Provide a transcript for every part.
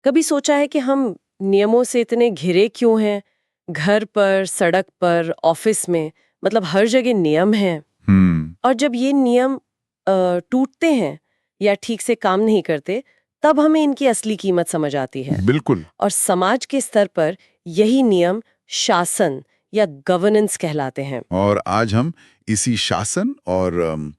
कभी सोचा है कि हम नियमों से इतने घिरे क्यों हैं? घर पर, सड़क पर, ऑफिस में, मतलब हर जगह नियम हैं। और जब ये नियम टूटते हैं या ठीक से काम नहीं करते, तब हमें इनकी असली कीमत समझ आती है। बिल्कुल। और समाज के स्तर पर यही नियम शासन या गवर्नेंस कहलाते हैं। और आज हम इसी शासन और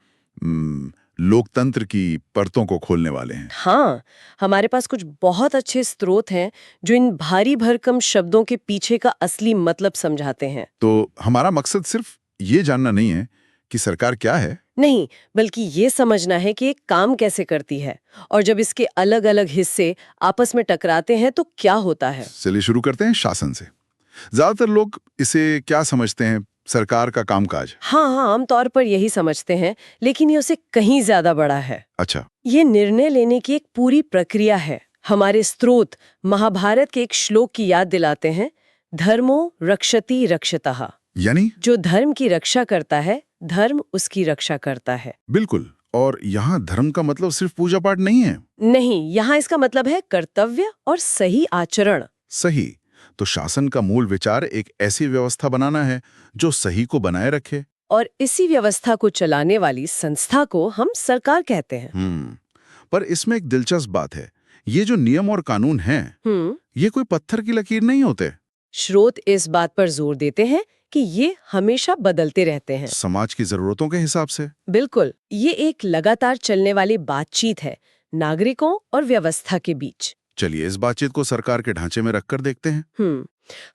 लोकतंत्र की परतों को खोलने वाले हैं। हाँ, हमारे पास कुछ बहुत अच्छे स्रोत हैं जो इन भारी भरकम शब्दों के पीछे का असली मतलब समझाते हैं। तो हमारा मकसद सिर्फ ये जानना नहीं है कि सरकार क्या है। नहीं, बल्कि ये समझना है कि ये काम कैसे करती है और जब इसके अलग-अलग हिस्से आपस में टकराते हैं तो क्या होता है। चलिए शुरू करते हैं शासन से। ज्यादातर लोग इसे क्या समझते हैं? सरकार का कामकाज। हाँ, आमतौर पर यही समझते हैं, लेकिन ये उससे कहीं ज्यादा बड़ा है। अच्छा। ये निर्णय लेने की एक पूरी प्रक्रिया है। हमारे स्रोत महाभारत के एक श्लोक की याद दिलाते हैं, धर्मो रक्षति रक्षतः। यानी? जो धर्म की रक्षा करता है, धर्म उसकी रक्षा करता है। बिल्कुल। और यहाँ धर्म का मतलब सिर्फ पूजा पाठ नहीं है। नहीं, यहाँ इसका मतलब है कर्तव्य और सही आचरण। सही। तो शासन का मूल विचार एक ऐसी व्यवस्था बनाना है जो सही को बनाए रखे। और इसी व्यवस्था को चलाने वाली संस्था को हम सरकार कहते हैं। पर इसमें एक दिलचस्प बात है, ये जो नियम और कानून हैं, ये कोई पत्थर की लकीर नहीं होते। स्रोत इस बात पर जोर देते हैं कि ये हमेशा बदलते रहते हैं। समाज की जरूरतों के हिसाब से। बिल्कुल, ये एक लगातार चलने वाली बातचीत है, नागरिकों और व्यवस्था के बीच। चलिए इस बातचीत को सरकार के ढांचे में रखकर देखते हैं।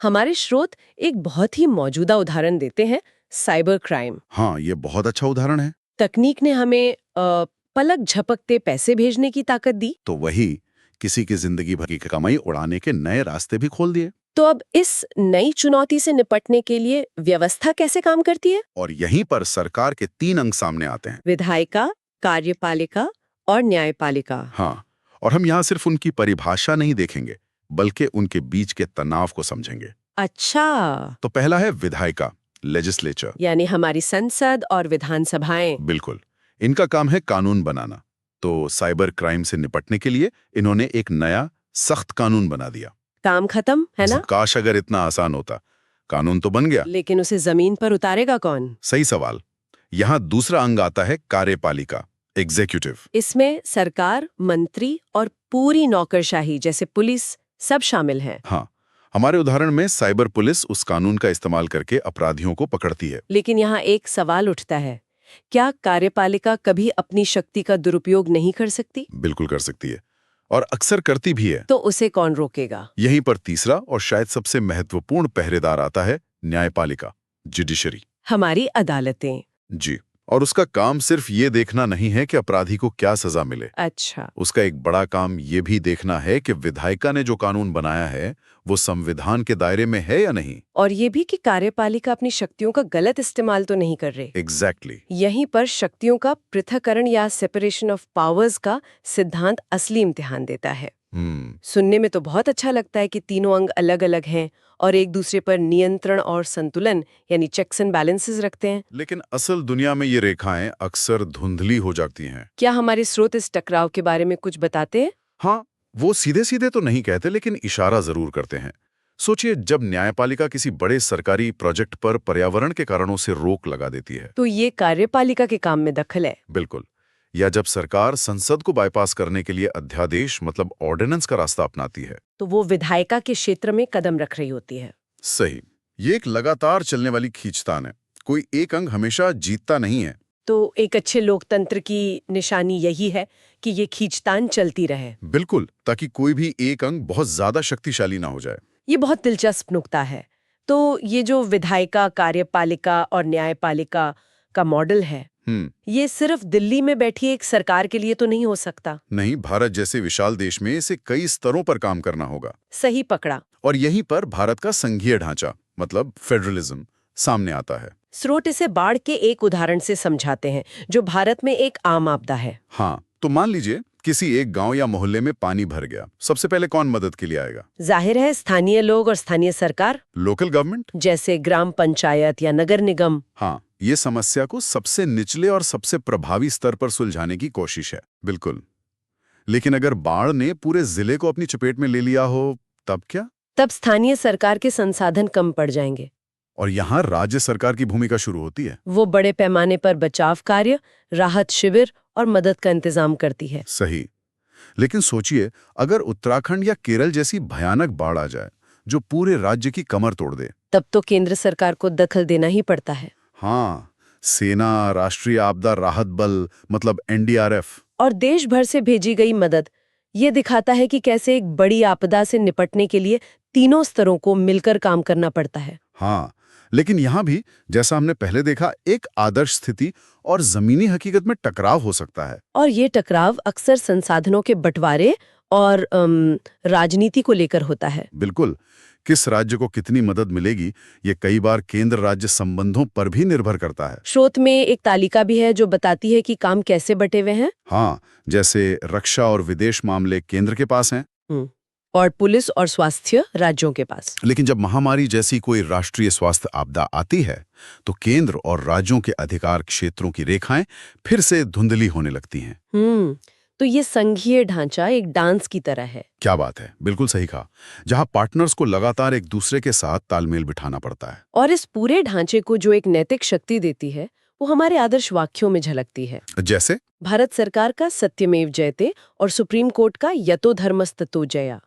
हमारे स्रोत एक बहुत ही मौजूदा उदाहरण देते हैं, साइबर क्राइम। हाँ, ये बहुत अच्छा उदाहरण है। तकनीक ने हमें पलक झपकते पैसे भेजने की ताकत दी। तो वही किसी की जिंदगी भर की कमाई उड़ाने के नए रास्ते भी खोल दिए। तो अब इस नई चुनौती से निपटने के लिए व्यवस्था कैसे काम करती है? और यहीं पर सरकार के 3 अंग सामने आते हैं। विधायिका, कार्यपालिका और न्यायपालिका। हाँ, और हम यहाँ सिर्फ उनकी परिभाषा नहीं देखेंगे, बल्कि उनके बीच के तनाव को समझेंगे। अच्छा। तो पहला है विधायिका, लेजिस्लेचर। यानी हमारी संसद और विधानसभाएं। बिल्कुल। इनका काम है कानून बनाना। तो साइबर क्राइम से निपटने के लिए इन्होंने एक नया सख्त कानून बना दिया। काम खत्म, है ना? काश अगर इतना आसान होता। कानून तो बन गया, लेकिन उसे जमीन पर उतारेगा कौन? सही सवाल। यहाँ दूसरा अंग आता है कार्यपालिका, एग्जीक्यूटिव। इसमें सरकार, मंत्री और पूरी नौकरशाही जैसे पुलिस सब शामिल हैं। हाँ, हमारे उदाहरण में साइबर पुलिस उस कानून का इस्तेमाल करके अपराधियों को पकड़ती है। लेकिन यहाँ एक सवाल उठता है, क्या कार्यपालिका कभी अपनी शक्ति का दुरुपयोग नहीं कर सकती? बिल्कुल कर सकती है, और अक्सर करती भी है। तो उसे कौन रोकेगा? यहीं पर तीसरा और शायद सबसे महत्वपूर्ण पहरेदार आता है, न्यायपालिका, जुडिशरी। हमारी अदालतें। जी। और उसका काम सिर्फ ये देखना नहीं है कि अपराधी को क्या सजा मिले। अच्छा। उसका एक बड़ा काम ये भी देखना है कि विधायिका ने जो कानून बनाया है वो संविधान के दायरे में है या नहीं। और ये भी कि कार्यपालिका अपनी शक्तियों का गलत इस्तेमाल तो नहीं कर रहे। एग्जैक्टली। यहीं पर शक्तियों का पृथक्करण या सेपरेशन ऑफ पावर्स का सिद्धांत असली इम्तिहान देता है। सुनने में तो बहुत अच्छा लगता है कि तीनों अंग अलग अलग हैं और एक दूसरे पर नियंत्रण और संतुलन यानी चेक्स एंड बैलेंसेस रखते हैं। लेकिन असल दुनिया में ये रेखाएं अक्सर धुंधली हो जाती हैं। क्या हमारे स्रोत इस टकराव के बारे में कुछ बताते हैं? हाँ, वो सीधे सीधे तो नहीं कहते, लेकिन इशारा जरूर करते हैं। सोचिए, जब न्यायपालिका किसी बड़े सरकारी प्रोजेक्ट पर पर्यावरण के कारणों से रोक लगा देती है, तो ये कार्यपालिका के काम में दखल है। बिल्कुल। या जब सरकार संसद को बाईपास करने के लिए अध्यादेश मतलब ऑर्डिनेंस का रास्ता अपनाती है, तो वो विधायिका के क्षेत्र में कदम रख रही होती है। सही। ये एक लगातार चलने वाली खींचतान है, कोई एक अंग हमेशा जीतता नहीं है। तो एक अच्छे लोकतंत्र की निशानी यही है कि ये खींचतान चलती रहे। बिल्कुल, ताकि कोई भी एक अंग बहुत ज्यादा शक्तिशाली ना हो जाए। ये बहुत दिलचस्प नुक्ता है। तो ये जो विधायिका, कार्यपालिका और न्यायपालिका का मॉडल है, ये सिर्फ दिल्ली में बैठी एक सरकार के लिए तो नहीं हो सकता। नहीं, भारत जैसे विशाल देश में इसे कई स्तरों पर काम करना होगा। सही पकड़ा। और यहीं पर भारत का संघीय ढांचा मतलब फेडरलिज्म सामने आता है। स्रोत इसे बाढ़ के एक उदाहरण से समझाते हैं जो भारत में एक आम आपदा है। हाँ, तो मान लीजिए किसी एक गांव या मोहल्ले में पानी भर गया, सबसे पहले कौन मदद के लिए आएगा? जाहिर है स्थानीय लोग और स्थानीय सरकार। लोकल गवर्नमेंट, जैसे ग्राम पंचायत या नगर निगम। हाँ, ये समस्या को सबसे निचले और सबसे प्रभावी स्तर पर सुलझाने की कोशिश है। बिल्कुल। लेकिन अगर बाढ़ ने पूरे जिले को अपनी चपेट में ले लिया हो, तब क्या? तब स्थानीय सरकार के संसाधन कम पड़ जाएंगे और यहाँ राज्य सरकार की भूमिका शुरू होती है। वो बड़े पैमाने पर बचाव कार्य, राहत शिविर और मदद का इंतजाम करती है। सही। लेकिन सोचिए, अगर उत्तराखंड या केरल जैसी भयानक बाढ़ आ जाए जो पूरे राज्य की कमर तोड़ दे, तब तो केंद्र सरकार को दखल देना ही पड़ता है। हाँ, सेना, राष्ट्रीय आपदा राहत बल मतलब NDRF और देश भर से भेजी गई मदद ये दिखाता है कि कैसे एक बड़ी आपदा से निपटने के लिए तीनों स्तरों को मिलकर काम करना पड़ता है। हाँ, लेकिन यहाँ भी जैसा हमने पहले देखा, एक आदर्श स्थिति और जमीनी हकीकत में टकराव हो सकता है। और ये टकराव अक्सर संसाधनों के बंटवारे और राजनीति को लेकर होता है। बिल्कुल। किस राज्य को कितनी मदद मिलेगी, ये कई बार केंद्र राज्य संबंधों पर भी निर्भर करता है। स्रोत में एक तालिका भी है जो बताती है कि काम कैसे बटे हुए हैं। हाँ, जैसे रक्षा और विदेश मामले केंद्र के पास हैं और पुलिस और स्वास्थ्य राज्यों के पास। लेकिन जब महामारी जैसी कोई राष्ट्रीय स्वास्थ्य आपदा आती है तो केंद्र और राज्यों के अधिकार क्षेत्रों की रेखाएं फिर से धुंधली होने लगती हैं। तो ये संघीय ढांचा एक डांस की तरह है। क्या बात है, बिल्कुल सही कहा। जहां पार्टनर्स को लगातार एक दूसरे के साथ तालमेल बिठाना पड़ता है। और इस पूरे ढांचे को जो एक नैतिक शक्ति देती है वो हमारे आदर्श वाक्यों में झलकती है। जैसे भारत सरकार का सत्यमेव जयते और सुप्रीम कोर्ट का यतो धर्मस्ततो जया।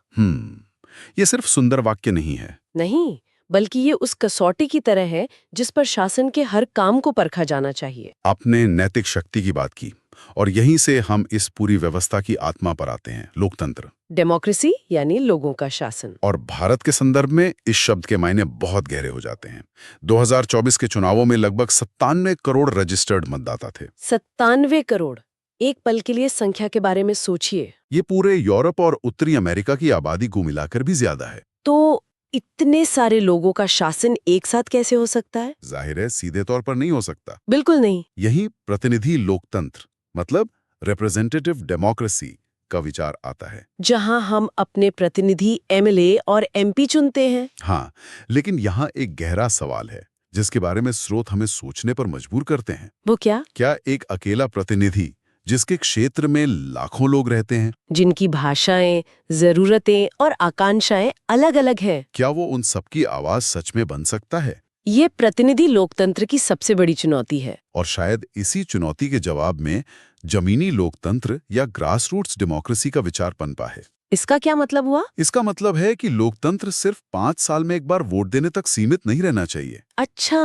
ये सिर्फ सुंदर वाक्य नहीं है। नहीं, बल्कि ये उस कसौटी की तरह है जिस पर शासन के हर काम को परखा जाना चाहिए। आपने नैतिक शक्ति की बात की और यहीं से हम इस पूरी व्यवस्था की आत्मा पर आते हैं, लोकतंत्र, डेमोक्रेसी यानी लोगों का शासन। और भारत के संदर्भ में इस शब्द के मायने बहुत गहरे हो जाते हैं। 2024 के चुनावों में लगभग 97 करोड़ रजिस्टर्ड मतदाता थे। 97 करोड़। एक पल के लिए संख्या के बारे में सोचिए। ये पूरे यूरोप और उत्तरी अमेरिका की आबादी को मिलाकर भी ज्यादा है। तो इतने सारे लोगों का शासन एक साथ कैसे हो सकता है? जाहिर है, सीधे तौर पर नहीं हो सकता। बिल्कुल नहीं। यही प्रतिनिधि लोकतंत्र मतलब रिप्रेजेंटेटिव डेमोक्रेसी का विचार आता है, जहां हम अपने प्रतिनिधि MLA और MP चुनते हैं। हाँ, लेकिन यहाँ एक गहरा सवाल है जिसके बारे में स्रोत हमें सोचने पर मजबूर करते हैं। वो क्या? क्या एक अकेला प्रतिनिधि जिसके क्षेत्र में लाखों लोग रहते हैं, जिनकी भाषाएं, जरूरतें और आकांक्षाएं अलग-अलग हैं, क्या वो उन सबकी आवाज सच में बन सकता है? ये प्रतिनिधि लोकतंत्र की सबसे बड़ी चुनौती है। और शायद इसी चुनौती के जवाब में जमीनी लोकतंत्र या ग्रासरूट्स डेमोक्रेसी का विचार पनपा है। इसका क्या मतलब हुआ? इसका मतलब है कि लोकतंत्र सिर्फ 5 साल में एक बार वोट देने तक सीमित नहीं रहना चाहिए। अच्छा,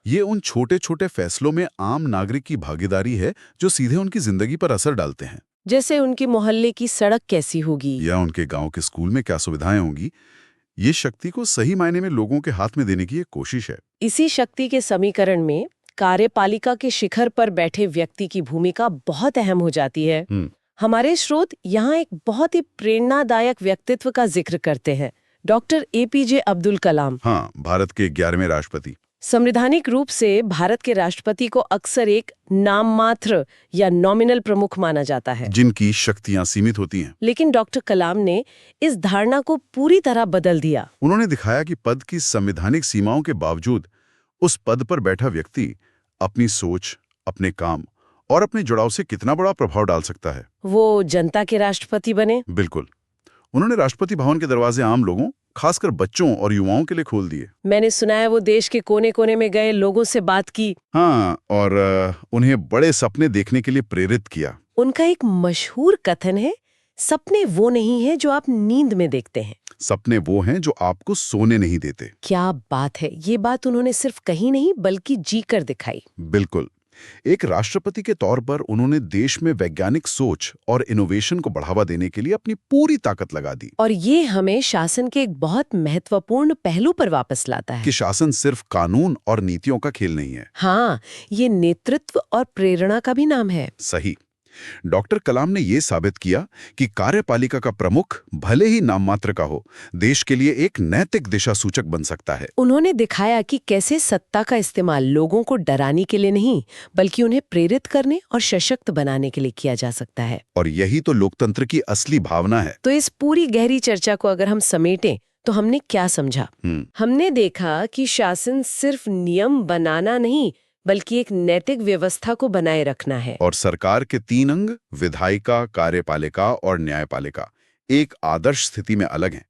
ये उन छोटे छोटे फैसलों में आम नागरिक की भागीदारी है जो सीधे उनकी जिंदगी पर असर डालते हैं। जैसे उनके मोहल्ले की सड़क कैसी होगी या उनके गांव के स्कूल में क्या सुविधाएं होंगी। ये शक्ति को सही मायने में लोगों के हाथ में देने की एक कोशिश है। इसी शक्ति के समीकरण में कार्यपालिका के शिखर पर बैठे व्यक्ति की भूमिका बहुत अहम हो जाती है। हमारे स्रोत यहाँ एक बहुत ही प्रेरणादायक व्यक्तित्व का जिक्र करते हैं, डॉक्टर APJ अब्दुल कलाम। हाँ, भारत के 11वें राष्ट्रपति। संवैधानिक रूप से भारत के राष्ट्रपति को अक्सर एक नाम मात्र या नॉमिनल प्रमुख माना जाता है, जिनकी शक्तियां सीमित होती हैं। लेकिन डॉक्टर कलाम ने इस धारणा को पूरी तरह बदल दिया। उन्होंने दिखाया कि पद की संवैधानिक सीमाओं के बावजूद उस पद पर बैठा व्यक्ति अपनी सोच, अपने काम और अपने जुड़ाव से कितना बड़ा प्रभाव डाल सकता है। वो जनता के राष्ट्रपति बने। बिल्कुल। उन्होंने राष्ट्रपति भवन के दरवाजे आम लोगों, खासकर बच्चों और युवाओं के लिए खोल दिए। मैंने सुना है वो देश के कोने कोने में गए लोगों से बात की। हाँ, और उन्हें बड़े सपने देखने के लिए प्रेरित किया। उनका एक मशहूर कथन है, सपने वो नहीं है जो आप नींद में देखते हैं, सपने वो हैं जो आपको सोने नहीं देते। क्या बात है! ये बात उन्होंने सिर्फ कही नहीं बल्कि जी कर दिखाई। बिल्कुल। एक राष्ट्रपति के तौर पर उन्होंने देश में वैज्ञानिक सोच और इनोवेशन को बढ़ावा देने के लिए अपनी पूरी ताकत लगा दी। और ये हमें शासन के एक बहुत महत्वपूर्ण पहलू पर वापस लाता है कि शासन सिर्फ कानून और नीतियों का खेल नहीं है। हाँ, ये नेतृत्व और प्रेरणा का भी नाम है। सही। डॉक्टर कलाम ने ये साबित किया कि कार्यपालिका का प्रमुख भले ही नाम मात्र का हो, देश के लिए एक नैतिक दिशा सूचक बन सकता है। उन्होंने दिखाया कि कैसे सत्ता का इस्तेमाल लोगों को डराने के लिए नहीं बल्कि उन्हें प्रेरित करने और सशक्त बनाने के लिए किया जा सकता है। और यही तो लोकतंत्र की असली भावना है। तो इस पूरी गहरी चर्चा को अगर हम समेटें तो हमने क्या समझा? हमने देखा कि शासन सिर्फ नियम बनाना नहीं बल्कि एक नैतिक व्यवस्था को बनाए रखना है। और सरकार के 3 अंग, विधायिका, कार्यपालिका और न्यायपालिका, एक आदर्श स्थिति में अलग हैं।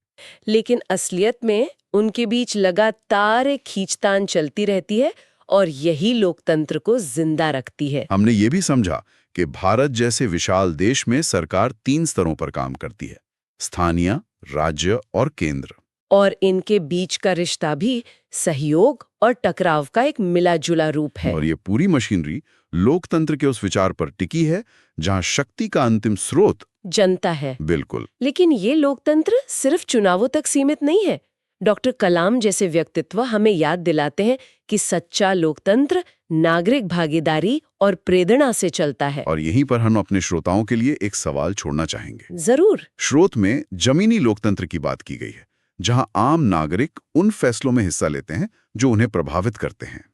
लेकिन असलियत में उनके बीच लगातार एक खींचतान चलती रहती है और यही लोकतंत्र को जिंदा रखती है। हमने ये भी समझा कि भारत जैसे विशाल देश में सरकार 3 स्तरों पर काम करती है: स्थानीय, राज्य और केंद्र। और इनके बीच का रिश्ता भी सहयोग और टकराव का एक मिला-जुला रूप है। और ये पूरी मशीनरी लोकतंत्र के उस विचार पर टिकी है जहां शक्ति का अंतिम स्रोत जनता है। बिल्कुल। लेकिन ये लोकतंत्र सिर्फ चुनावों तक सीमित नहीं है। डॉक्टर कलाम जैसे व्यक्तित्व हमें याद दिलाते हैं कि सच्चा लोकतंत्र नागरिक भागीदारी और प्रेरणा से चलता है। और यहीं पर हम अपने श्रोताओं के लिए एक सवाल छोड़ना चाहेंगे। जरूर। स्रोत में जमीनी लोकतंत्र की बात की गई है, जहां आम नागरिक उन फैसलों में हिस्सा लेते हैं जो उन्हें प्रभावित करते हैं।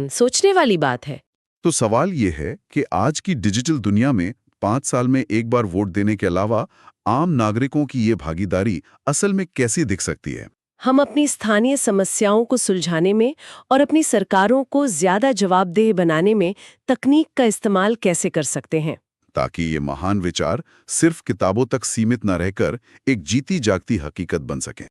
सोचने वाली बात है। तो सवाल ये है कि आज की डिजिटल दुनिया में 5 साल में एक बार वोट देने के अलावा आम नागरिकों की ये भागीदारी असल में कैसी दिख सकती है? हम अपनी स्थानीय समस्याओं को सुलझाने में और अपनी सरकारों को ज्यादा जवाबदेह बनाने में तकनीक का इस्तेमाल कैसे कर सकते हैं, ताकि ये महान विचार सिर्फ किताबों तक सीमित न रहकर एक जीती जागती हकीकत बन सकें।